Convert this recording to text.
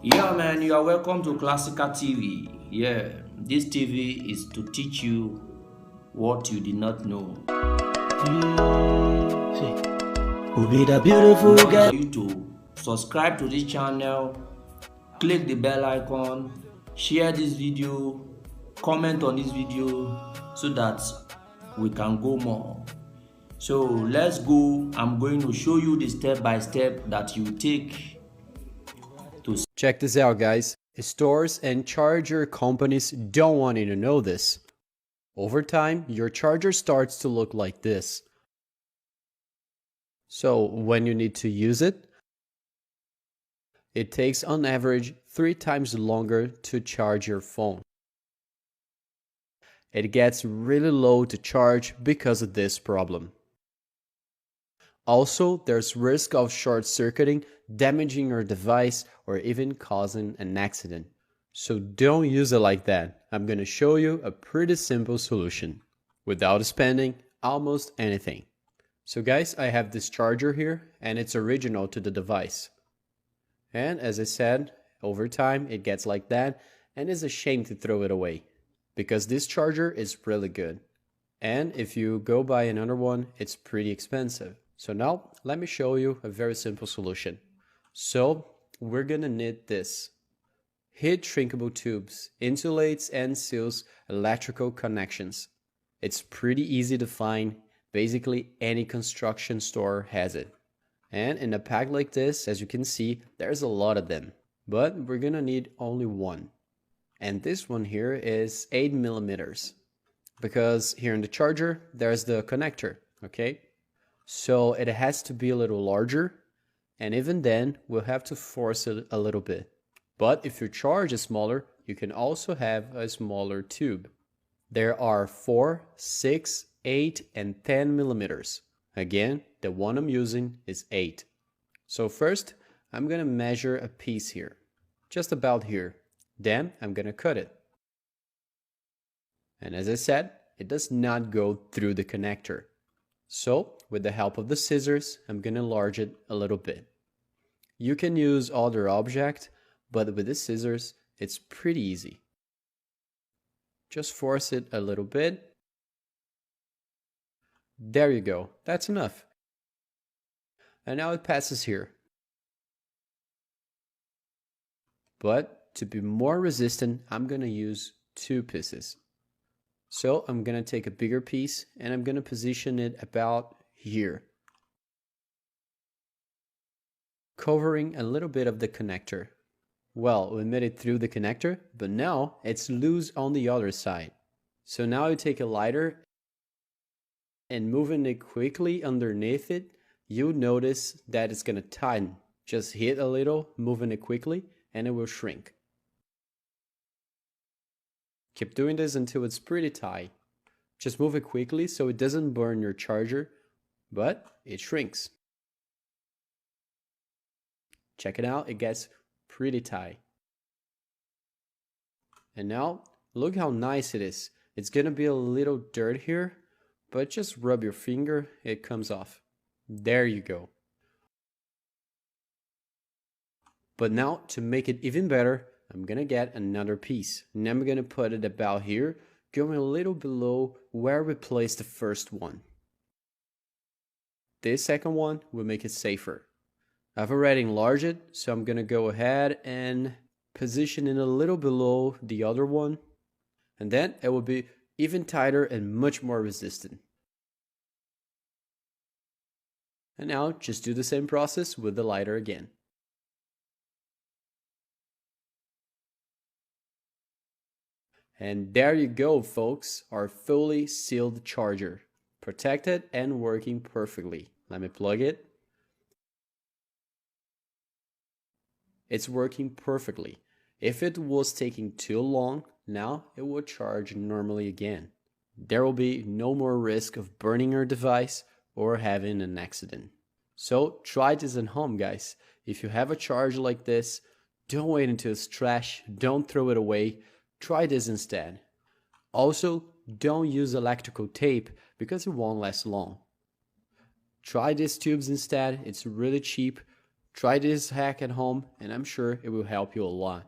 Yeah, man, you are welcome to Classical TV. Yeah, this TV is to teach you what you did not know. Who be the beautiful Now it's girl? for you to subscribe to this channel, click the bell icon, share this video, comment on this video so that we can go more. So let's go. I'm going to show you the step by step that you take to. Check this out, guys. Stores and charger companies don't want you to know this. Over time, your charger starts to look like this. So when you need to use it, it takes on average 3 times longer to charge your phone. It gets really low to charge because of this problem. Also, there's risk of short circuiting, damaging your device, or even causing an accident. So don't use it like that. I'm going to show you a pretty simple solution without spending almost anything. So guys, I have this charger here and it's original to the device. And as I said, over time it gets like that and it's a shame to throw it away because this charger is really good. And if you go buy another one, it's pretty expensive. So now let me show you a very simple solution. So we're gonna need this. Heat shrinkable tubes, insulates and seals electrical connections. It's pretty easy to find. Basically any construction store has it. And in a pack like this, as you can see, there's a lot of them. But we're gonna need only one. And this one here is 8 millimeters. Because here in the charger, there's the connector, okay? So it has to be a little larger, and even then, we'll have to force it a little bit. But if your charge is smaller, you can also have a smaller tube. There are 4, 6, 8, and 10 millimeters. Again, the one I'm using is 8. So first, I'm gonna measure a piece here, just about here. Then I'm gonna cut it. And as I said, it does not go through the connector. So, with the help of the scissors, I'm gonna enlarge it a little bit. You can use other object, but with the scissors, it's pretty easy. Just force it a little bit. There you go, that's enough. And now it passes here. But to be more resistant, I'm gonna use 2 pieces. So I'm gonna take a bigger piece and I'm gonna position it about here, covering a little bit of the connector. Well, we made it through the connector, but now it's loose on the other side. So now you take a lighter and moving it quickly underneath it, you'll notice that it's gonna tighten. Just hit a little, moving it quickly, and it will shrink. Keep doing this until it's pretty tight. Just move it quickly so it doesn't burn your charger, but it shrinks. Check it out, it gets pretty tight. And now, look how nice it is. It's gonna be a little dirt here, but just rub your finger, it comes off. There you go. But now, to make it even better, I'm gonna get another piece. And I'm gonna put it about here, going a little below where we placed the first one. This second one will make it safer. I've already enlarged it, so I'm gonna go ahead and position it a little below the other one. And then it will be even tighter and much more resistant. And now just do the same process with the lighter again. And there you go, folks, our fully sealed charger. Protected and working perfectly. Let me plug it. It's working perfectly. If it was taking too long, now it will charge normally again. There will be no more risk of burning your device or having an accident. So try this at home, guys. If you have a charger like this, don't wait until it's trash, don't throw it away. Try this instead. Also, don't use electrical tape because it won't last long. Try these tubes instead, it's really cheap. Try this hack at home and I'm sure it will help you a lot.